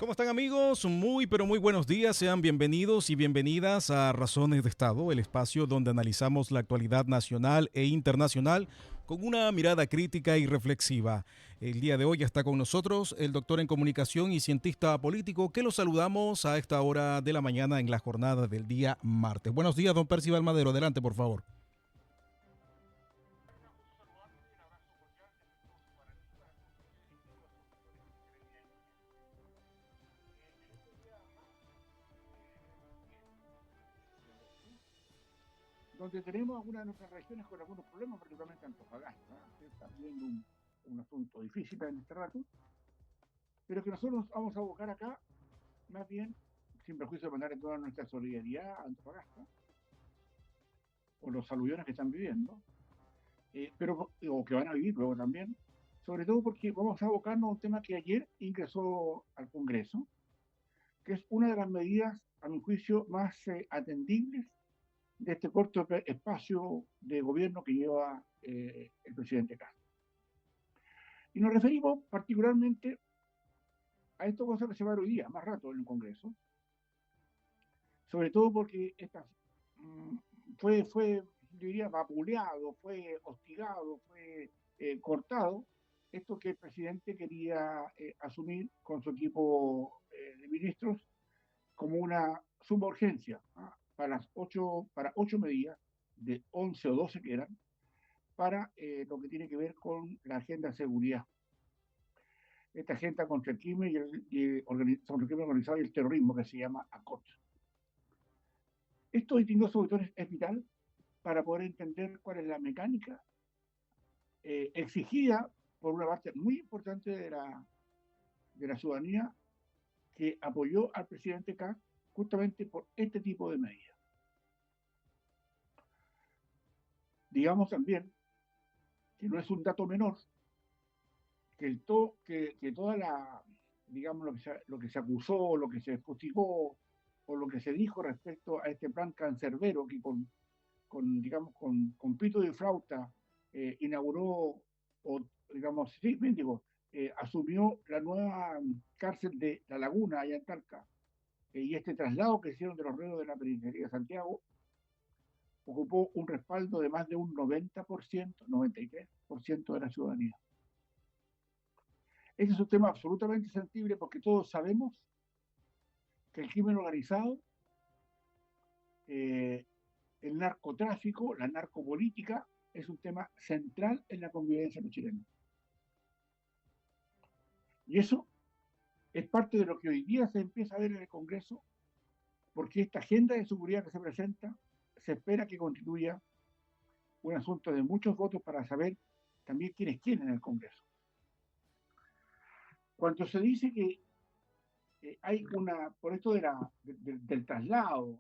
¿Cómo están amigos? Muy pero muy buenos días, sean bienvenidos y bienvenidas a Razones de Estado, el espacio donde analizamos la actualidad nacional e internacional con una mirada crítica y reflexiva. El día de hoy está con nosotros el doctor en comunicación y cientista político que lo saludamos a esta hora de la mañana en la jornada del día martes. Buenos días, don Percival Madero, adelante por favor. Donde tenemos algunas de nuestras regiones con algunos problemas, particularmente Antofagasta, que está viviendo un asunto difícil en este rato, pero que nosotros vamos a abocar acá, más bien, sin perjuicio de mandar toda nuestra solidaridad a Antofagasta, o los aluviones que están viviendo, pero, o que van a vivir luego también, sobre todo porque vamos a abocarnos a un tema que ayer ingresó al Congreso, que es una de las medidas, a mi juicio, más atendibles de este corto espacio de gobierno que lleva el presidente Castro. Y nos referimos particularmente a esta cosa que se va a dar hoy día, más rato en el Congreso, sobre todo porque mmm, yo diría, vapuleado, fue hostigado, fue cortado, esto que el presidente quería asumir con su equipo de ministros como una suma urgencia, para 8 medidas, de 11 o 12 que eran, para lo que tiene que ver con la agenda de seguridad. Esta agenda contra el crimen contra el crimen organizado y el terrorismo que se llama ACOT. Estos distintos autores es vital para poder entender cuál es la mecánica exigida por una parte muy importante de la ciudadanía que apoyó al presidente K justamente por este tipo de medidas. Digamos también que no es un dato menor que toda digamos, lo que se acusó, lo que se fustigó o lo que se dijo respecto a este plan cancerbero que digamos, con pito y flauta inauguró, o digamos, sí, bien digo, asumió la nueva cárcel de La Laguna, allá en Talca, y este traslado que hicieron de los reos de la Penitenciaría de Santiago ocupó un respaldo de más de un 90%, 93% de la ciudadanía. Este es un tema absolutamente sensible porque todos sabemos que el crimen organizado, eh, el narcotráfico, la narcopolítica, es un tema central en la convivencia de los chilenos. Y eso es parte de lo que hoy día se empieza a ver en el Congreso, porque esta agenda de seguridad que se presenta se espera que constituya un asunto de muchos votos para saber también quién es quién en el Congreso. Cuando se dice que hay por esto del traslado,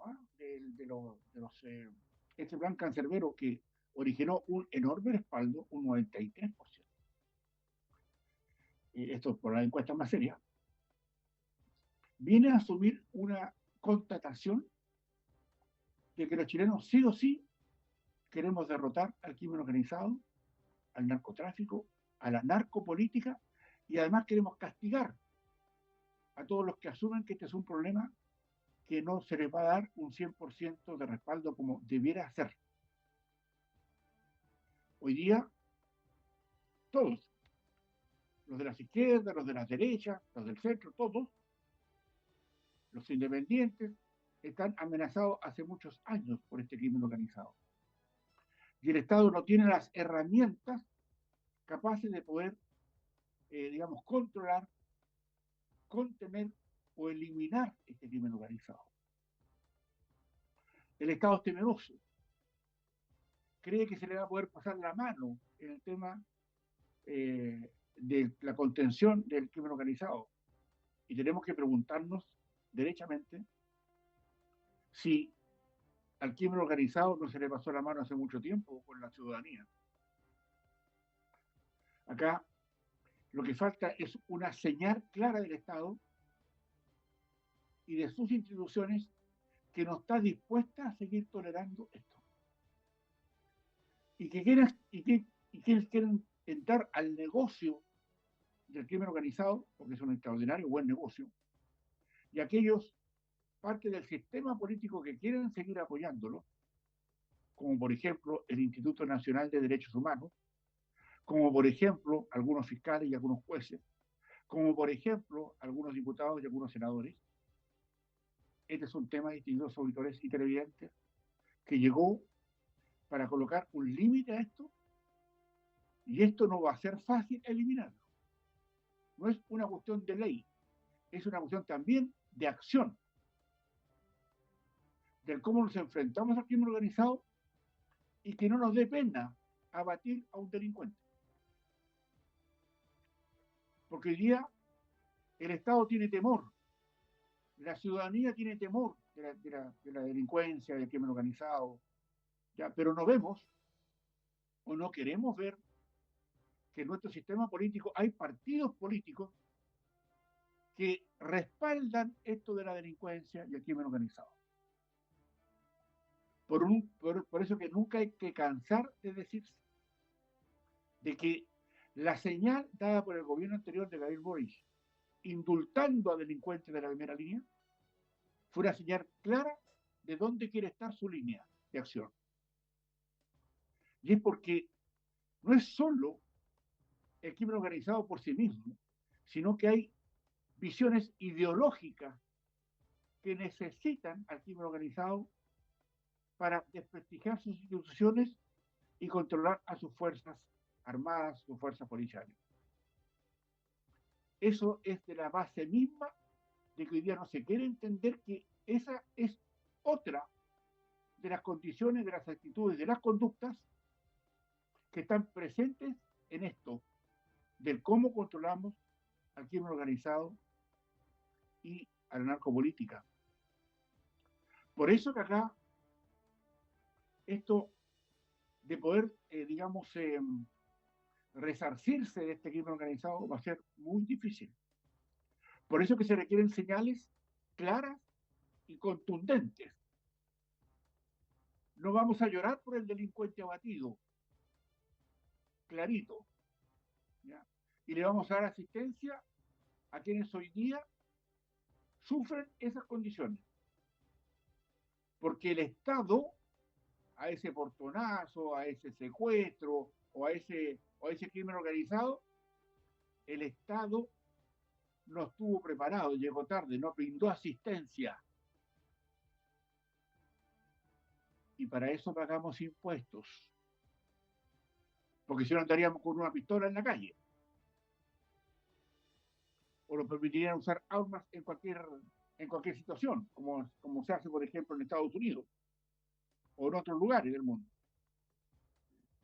este plan cancerbero que originó un enorme respaldo, un 93%. Esto por la encuesta más seria, viene a asumir una constatación de que los chilenos sí o sí queremos derrotar al crimen organizado, al narcotráfico, a la narcopolítica, y además queremos castigar a todos los que asumen que este es un problema que no se les va a dar un 100% de respaldo como debiera ser. Hoy día, todos, los de las izquierdas, los de las derechas, los del centro, todos, los independientes, están amenazados hace muchos años por este crimen organizado. Y el Estado no tiene las herramientas capaces de poder, digamos, controlar, contener o eliminar este crimen organizado. El Estado es temeroso, cree que se le va a poder pasar la mano en el tema de la contención del crimen organizado. Y tenemos que preguntarnos derechamente si al crimen organizado no se le pasó la mano hace mucho tiempo con la ciudadanía. Acá lo que falta es una señal clara del Estado y de sus instituciones que no está dispuesta a seguir tolerando esto. Y quienes quieren entrar al negocio del crimen organizado, porque es un extraordinario buen negocio, y aquellos parte del sistema político que quieren seguir apoyándolo, como por ejemplo el Instituto Nacional de Derechos Humanos, como por ejemplo algunos fiscales y algunos jueces, como por ejemplo algunos diputados y algunos senadores. Este es un tema, distinguidos auditores y televidentes, que llegó para colocar un límite a esto, y esto no va a ser fácil eliminarlo. No es una cuestión de ley, es una cuestión también de acción, del cómo nos enfrentamos al crimen organizado y que no nos dé pena abatir a un delincuente. Porque hoy día el Estado tiene temor, la ciudadanía tiene temor de la delincuencia, del crimen organizado, ¿ya? Pero no vemos o no queremos ver que en nuestro sistema político hay partidos políticos que respaldan esto de la delincuencia y el crimen organizado. Por eso que nunca hay que cansar de decirse de que la señal dada por el gobierno anterior de Gabriel Boric, indultando a delincuentes de la primera línea, fue una señal clara de dónde quiere estar su línea de acción. Y es porque no es solo el crimen organizado por sí mismo, sino que hay visiones ideológicas que necesitan al crimen organizado para desprestigiar sus instituciones y controlar a sus fuerzas armadas, sus fuerzas policiales. Eso es de la base misma de que hoy día no se quiere entender que esa es otra de las condiciones, de las actitudes, de las conductas que están presentes en esto, del cómo controlamos al crimen organizado y a la narcopolítica. Por eso que acá esto de poder, resarcirse de este crimen organizado va a ser muy difícil. Por eso que se requieren señales claras y contundentes. No vamos a llorar por el delincuente abatido, clarito, ¿ya? Y le vamos a dar asistencia a quienes hoy día sufren esas condiciones. Porque el Estado, a ese portonazo, a ese secuestro o a ese crimen organizado, el Estado no estuvo preparado, llegó tarde, no brindó asistencia. Y para eso pagamos impuestos. Porque si no andaríamos con una pistola en la calle. O nos permitirían usar armas en cualquier situación, como se hace, por ejemplo, en Estados Unidos o en otros lugares del mundo.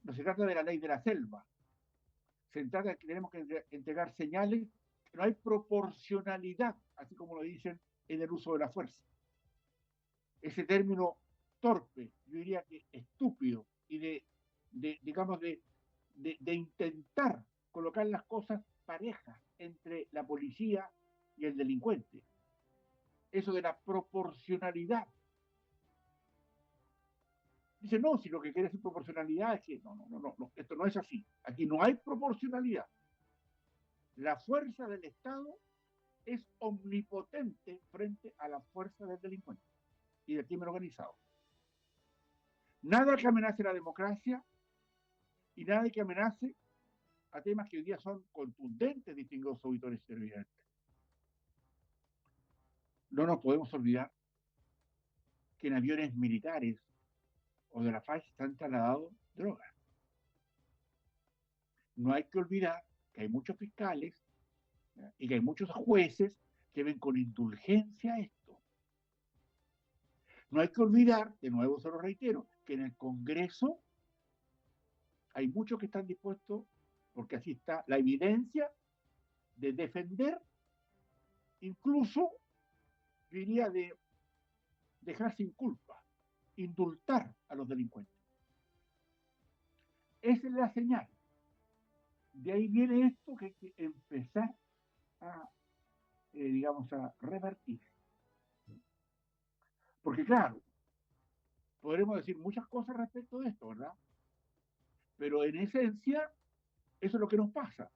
No se trata de la ley de la selva. Se trata de que tenemos que entregar señales que no hay proporcionalidad, así como lo dicen en el uso de la fuerza. Ese término torpe, yo diría que estúpido, y de intentar colocar las cosas parejas entre la policía y el delincuente. Eso de la proporcionalidad. Dice, no, si lo que quiere decir proporcionalidad es que no, esto no es así. Aquí no hay proporcionalidad. La fuerza del Estado es omnipotente frente a la fuerza del delincuente y del crimen organizado. Nada que amenace la democracia y nada que amenace a temas que hoy día son contundentes, distinguidos auditores y televidentes. No nos podemos olvidar que en aviones militares o de la FARC se han trasladado drogas. No hay que olvidar que hay muchos fiscales, ¿ya? Y que hay muchos jueces que ven con indulgencia esto. No hay que olvidar, de nuevo se lo reitero, que en el Congreso hay muchos que están dispuestos, porque así está la evidencia, de defender, incluso, diría, de dejar sin culpa, indultar a los delincuentes. Esa es la señal. De ahí viene esto que hay que empezar a, a revertir. Porque claro, podremos decir muchas cosas respecto de esto, ¿verdad? Pero en esencia, eso es lo que nos pasa.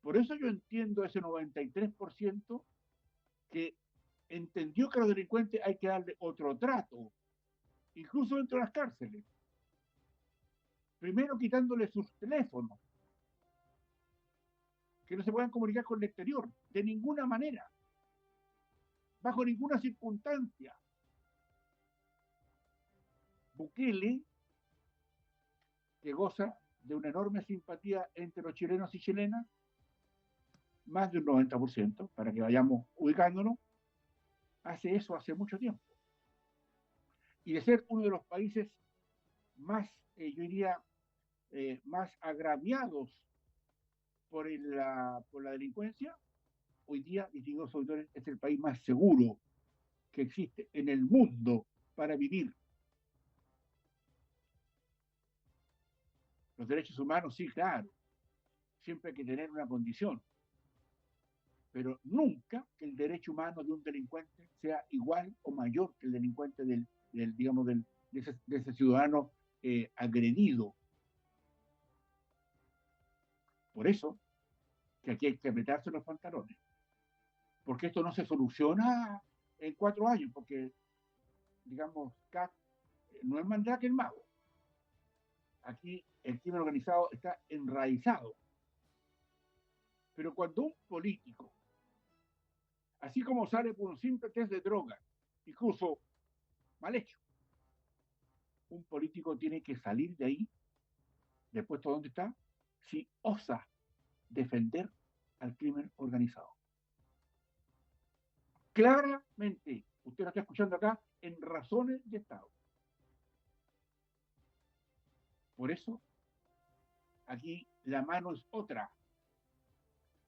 Por eso yo entiendo ese 93% que entendió que a los delincuentes hay que darle otro trato, incluso dentro de las cárceles. Primero quitándole sus teléfonos, que no se puedan comunicar con el exterior, de ninguna manera, bajo ninguna circunstancia. Bukele, que goza de una enorme simpatía entre los chilenos y chilenas, más de un 90%, para que vayamos ubicándonos, hace eso hace mucho tiempo. Y de ser uno de los países más, yo diría, más agraviados por la delincuencia, hoy día, distinguidos auditores, es el país más seguro que existe en el mundo para vivir. Los derechos humanos, sí, claro, siempre hay que tener una condición, pero nunca que el derecho humano de un delincuente sea igual o mayor que el delincuente digamos, de ese ciudadano agredido. Por eso que aquí hay que apretarse los pantalones, porque esto no se soluciona en 4 años, porque, digamos, CAC no es Mandrake el mago. Aquí el crimen organizado está enraizado. Pero cuando un político, así como sale por un simple test de droga, incluso mal hecho, un político tiene que salir de ahí, del puesto donde está, si osa defender al crimen organizado. Claramente, usted lo está escuchando acá, en razones de Estado. Por eso, aquí la mano es otra.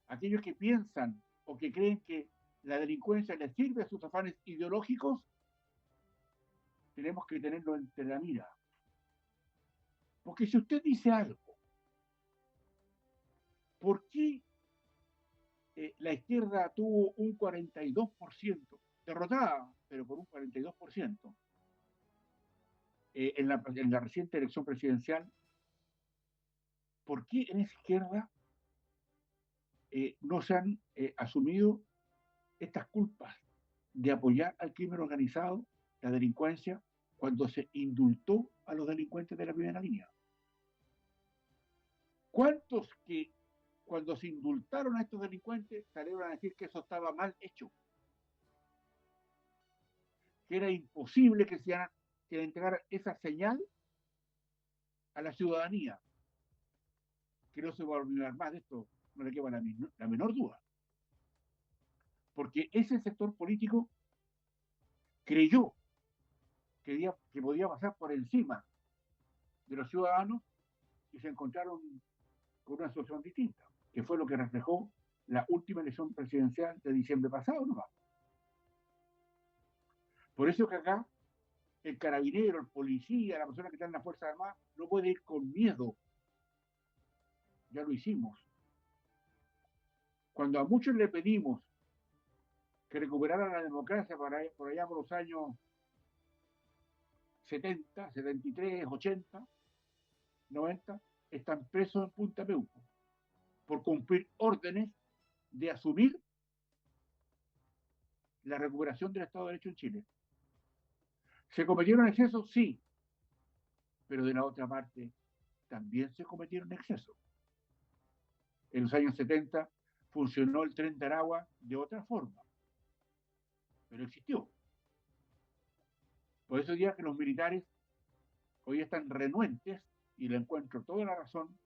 Aquellos que piensan o que creen que la delincuencia les sirve a sus afanes ideológicos, tenemos que tenerlo entre la mira. Porque si usted dice algo, ¿por qué la izquierda tuvo un 42%, derrotada, pero por un 42%, en la reciente elección presidencial? ¿Por qué en esa izquierda no se han asumido estas culpas de apoyar al crimen organizado, la delincuencia, cuando se indultó a los delincuentes de la primera línea? ¿Cuántos que cuando se indultaron a estos delincuentes salieron a decir que eso estaba mal hecho? Que era imposible que se entregara esa señal a la ciudadanía, que no se va a olvidar más de esto, no le queda la menor duda. Porque ese sector político creyó que podía pasar por encima de los ciudadanos y se encontraron con una situación distinta, que fue lo que reflejó la última elección presidencial de diciembre pasado, ¿no? Por eso que acá el carabinero, el policía, la persona que está en las Fuerzas Armadas no puede ir con miedo. Ya lo hicimos. Cuando a muchos le pedimos que recuperaran la democracia por allá por los años 70, 73, 80, 90, están presos en Punta Peuco por cumplir órdenes de asumir la recuperación del Estado de Derecho en Chile. ¿Se cometieron excesos? Sí, pero de la otra parte también se cometieron excesos. En los años 70 funcionó el tren de Aragua de otra forma, pero existió. Por eso diría que los militares hoy están renuentes, y le encuentro toda la razón,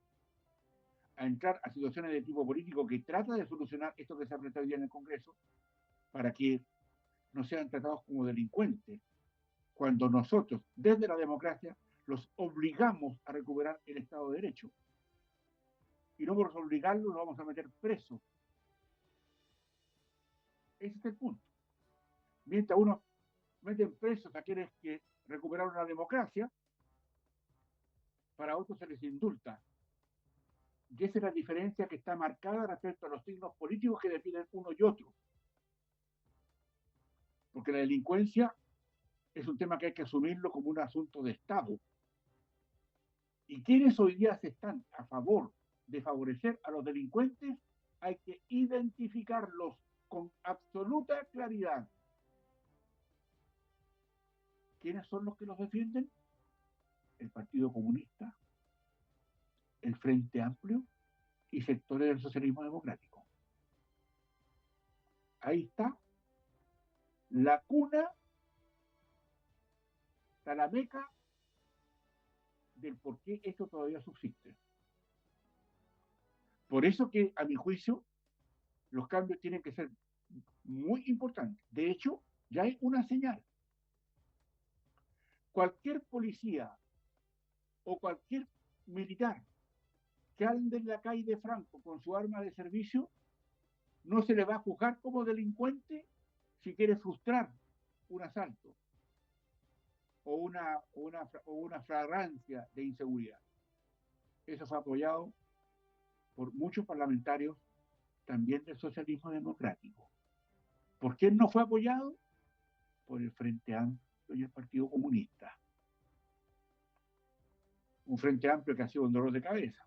a entrar a situaciones de tipo político que trata de solucionar esto que se ha planteado hoy día en el Congreso, para que no sean tratados como delincuentes, cuando nosotros, desde la democracia, los obligamos a recuperar el Estado de Derecho. Y no por obligarlos los vamos a meter presos. Ese es el punto. Mientras uno meten presos a quienes que recuperaron la democracia, para otros se les indulta. Y esa es la diferencia que está marcada respecto a los signos políticos que definen uno y otro. Porque la delincuencia es un tema que hay que asumirlo como un asunto de Estado. Y quienes hoy día se están a favor de favorecer a los delincuentes, hay que identificarlos con absoluta claridad quiénes son los que los defienden: el Partido Comunista, el Frente Amplio y sectores del socialismo democrático. Ahí está la cuna, está la meca del por qué esto todavía subsiste. Por eso que, a mi juicio, los cambios tienen que ser muy importantes. De hecho, ya hay una señal. Cualquier policía o cualquier militar que ande en la calle de Franco con su arma de servicio no se le va a juzgar como delincuente si quiere frustrar un asalto o una flagrancia de inseguridad. Eso fue apoyado por muchos parlamentarios también del socialismo democrático. ¿Por qué no fue apoyado? Por el Frente Amplio y el Partido Comunista. Un Frente Amplio que ha sido un dolor de cabeza.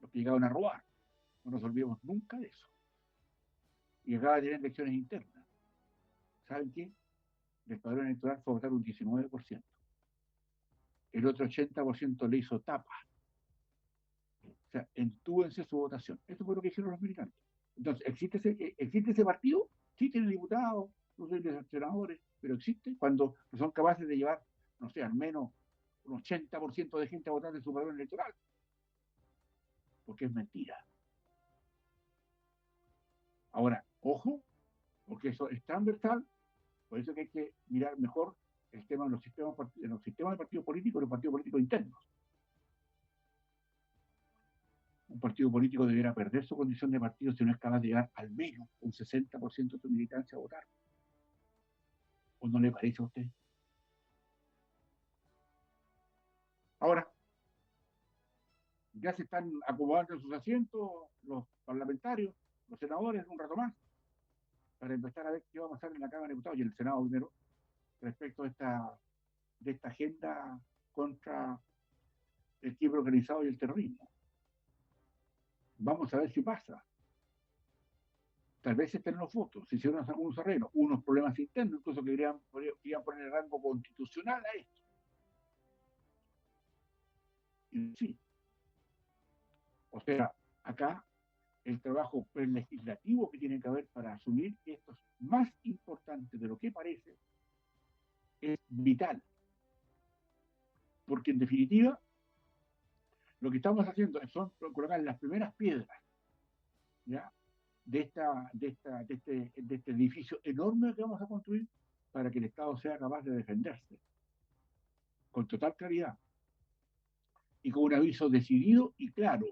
Los que llegaron a robar. No nos olvidemos nunca de eso. Y acaba de tener elecciones internas. ¿Saben qué? El padrón electoral fue a votar un 19%. El otro 80% le hizo tapa. O sea, entúense su votación. Eso fue lo que hicieron los militantes. Entonces, ¿existe ese partido? Sí, tiene diputados, no sé, senadores, pero existe cuando son capaces de llevar, no sé, al menos un 80% de gente a votar en su padrón electoral. Porque es mentira. Ahora, ojo, porque eso es transversal, por eso que hay que mirar mejor el tema de los sistemas de partidos políticos y los partidos políticos internos. Un partido político deberá perder su condición de partido si no es capaz de llegar al menos un 60% de su militancia a votar. ¿O no le parece a usted? Ahora, ya se están acomodando en sus asientos los parlamentarios, los senadores, un rato más, para empezar a ver qué va a pasar en la Cámara de Diputados y en el Senado primero, respecto de esta agenda contra el crimen organizado y el terrorismo. Vamos a ver si pasa. Tal vez estén los votos, si hicieron algunos arreglos, unos problemas internos, incluso que querían poner el rango constitucional a esto. Y sí. O sea, acá el trabajo legislativo que tiene que haber para asumir esto es más importante de lo que parece, es vital. Porque en definitiva, lo que estamos haciendo son colocar las primeras piedras, ¿ya? de este edificio enorme que vamos a construir para que el Estado sea capaz de defenderse con total claridad y con un aviso decidido y claro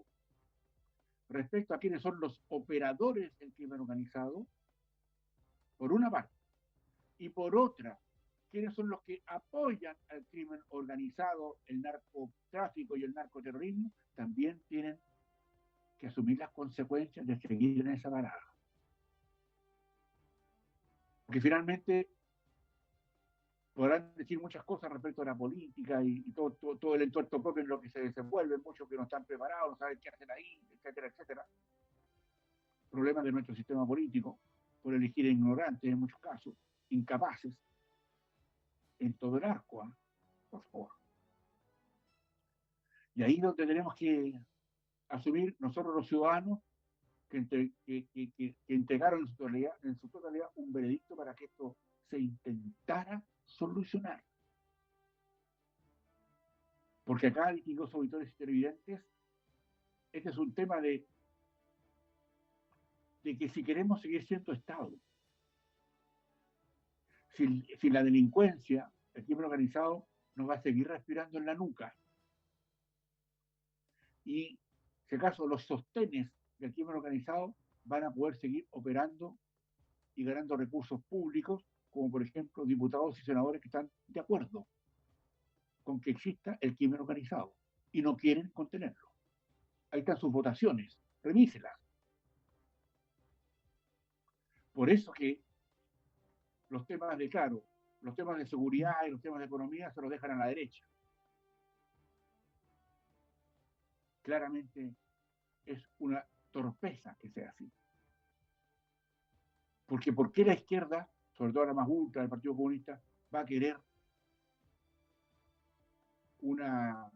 respecto a quiénes son los operadores del crimen organizado, por una parte, y por otra, quiénes son los que apoyan al crimen organizado, el narcotráfico y el narcoterrorismo, también tienen que asumir las consecuencias de seguir en esa parada. Porque finalmente podrán decir muchas cosas respecto a la política y todo el entorno propio en lo que se desenvuelve, muchos que no están preparados, no saben qué hacer ahí, etcétera, etcétera. Problemas de nuestro sistema político, por elegir ignorantes en muchos casos, incapaces, en todo el arco, ¿eh? Por favor. Y ahí es donde tenemos que asumir nosotros los ciudadanos que entregaron en su totalidad un veredicto para que esto se intentara solucionar. Porque acá, distinguidos auditores y televidentes, este es un tema de que si queremos seguir siendo Estado, si la delincuencia, el crimen organizado, nos va a seguir respirando en la nuca. Y si acaso los sostenes del crimen organizado van a poder seguir operando y ganando recursos públicos, como por ejemplo diputados y senadores que están de acuerdo con que exista el crimen organizado y no quieren contenerlo. Ahí están sus votaciones, revíselas. Por eso que los temas de, claro, los temas de seguridad y los temas de economía se los dejan a la derecha. Claramente es una torpeza que sea así. Porque ¿por qué la izquierda, sobre todo la más ultra del Partido Comunista, va a querer una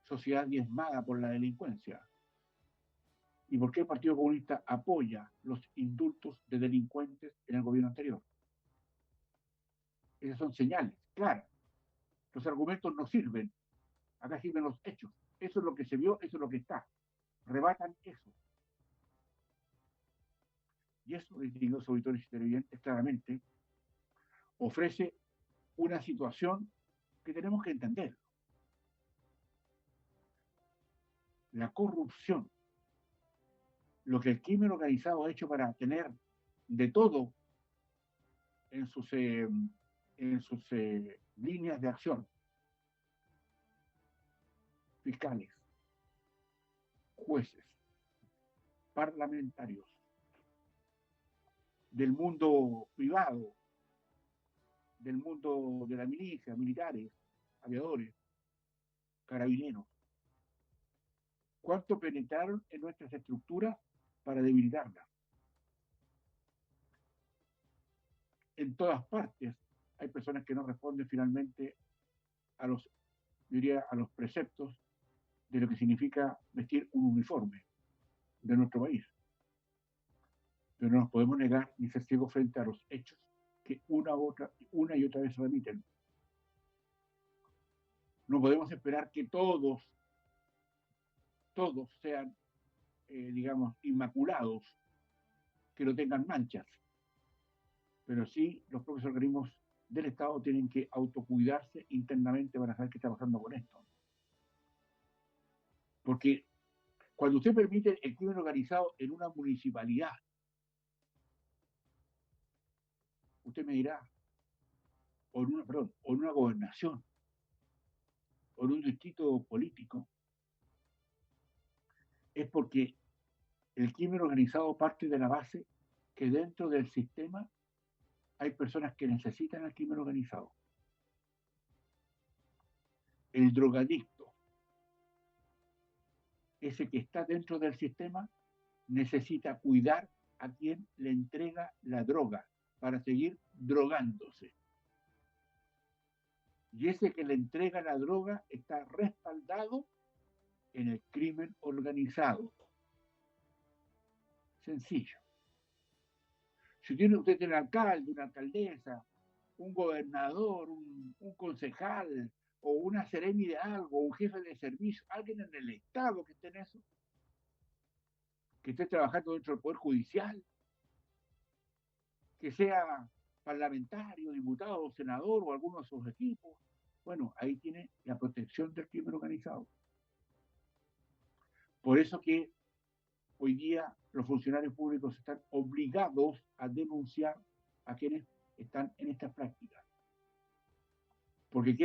sociedad diezmada por la delincuencia? ¿Y por qué el Partido Comunista apoya los indultos de delincuentes en el gobierno anterior? Esas son señales claras. Los argumentos no sirven. Acá sirven los hechos. Eso es lo que se vio, eso es lo que está. Rebatan eso. Y eso, distinguidos auditores y televidentes, claramente ofrece una situación que tenemos que entender. La corrupción, lo que el crimen organizado ha hecho para tener de todo en sus líneas de acción, fiscales, jueces, parlamentarios, del mundo privado, del mundo de la milicia, militares, aviadores, carabineros. ¿Cuánto penetraron en nuestras estructuras para debilitarlas? En todas partes hay personas que no responden finalmente a los, diría, a los preceptos de lo que significa vestir un uniforme de nuestro país. Pero no nos podemos negar ni ser ciegos frente a los hechos que una y otra vez se remiten. No podemos esperar que todos sean, digamos, inmaculados, que no tengan manchas. Pero sí, los propios organismos del Estado tienen que autocuidarse internamente para saber qué está pasando con esto. Porque cuando usted permite el crimen organizado en una municipalidad, usted me dirá, o en una gobernación, o en un distrito político, es porque el crimen organizado parte de la base que dentro del sistema hay personas que necesitan el crimen organizado. El drogadicto, ese que está dentro del sistema, necesita cuidar a quien le entrega la droga para seguir drogándose. Y ese que le entrega la droga está respaldado en el crimen organizado. Sencillo. Si usted tiene un alcalde, una alcaldesa, un gobernador, un concejal, o una seremi de algo, un jefe de servicio, alguien en el Estado que esté en eso, que esté trabajando dentro del Poder Judicial, que sea parlamentario, diputado, senador o alguno de sus equipos, bueno, ahí tiene la protección del crimen organizado. Por eso que hoy día los funcionarios públicos están obligados a denunciar a quienes están en estas prácticas. Porque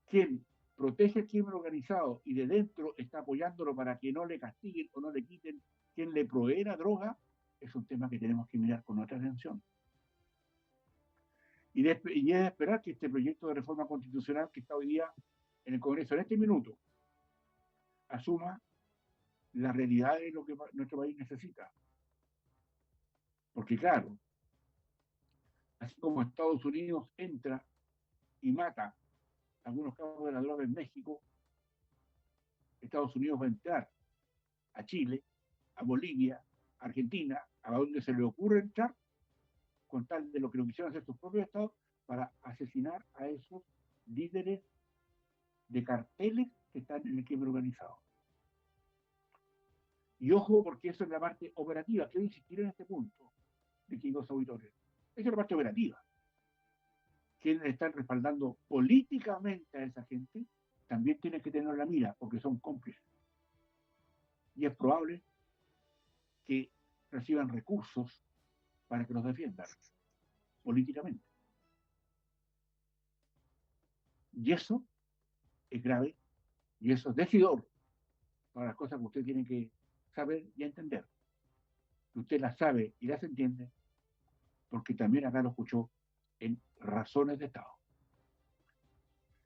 quien protege el crimen organizado y de dentro está apoyándolo para que no le castiguen o no le quiten quien le provee la droga, es un tema que tenemos que mirar con otra atención. Y es de esperar que este proyecto de reforma constitucional que está hoy día en el Congreso, en este minuto, asuma la realidad de lo que nuestro país necesita. Porque claro, así como Estados Unidos entra y mata algunos cabos de la droga en México, Estados Unidos va a entrar a Chile, a Bolivia, a Argentina, a donde se le ocurre entrar, con tal de lo que lo quisieron hacer sus propios estados, para asesinar a esos líderes de carteles que están en el crimen organizado. Y ojo, porque eso es la parte operativa. Quiero insistir en este punto, distinguidos auditores. Esa es la parte operativa. Quienes están respaldando políticamente a esa gente también tienen que tener la mira, porque son cómplices. Y es probable que reciban recursos para que los defiendan políticamente. Y eso es grave y eso es decidor para las cosas que usted tiene que saber y entender. Que usted las sabe y las entiende porque también acá lo escuchó en Razones de Estado.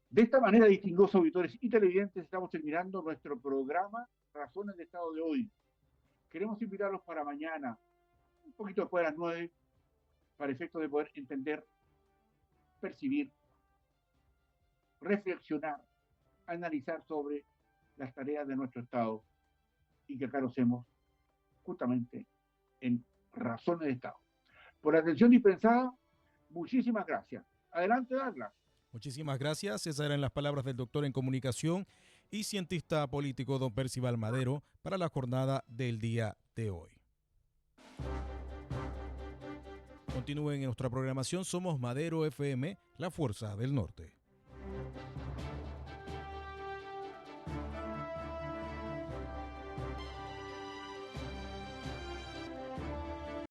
De esta manera, distinguidos auditores y televidentes, estamos terminando nuestro programa Razones de Estado de hoy. Queremos invitarlos para mañana, un poquito después de las 9, para efectos de poder entender, percibir, reflexionar, analizar sobre las tareas de nuestro Estado y que acá lo hacemos justamente en Razones de Estado. Por la atención dispensada, muchísimas gracias. Adelante, Douglas. Muchísimas gracias. Esas eran las palabras del doctor en comunicación y cientista político don Percival Madero para la jornada del día de hoy. Continúen en nuestra programación. Somos Madero FM, la Fuerza del Norte.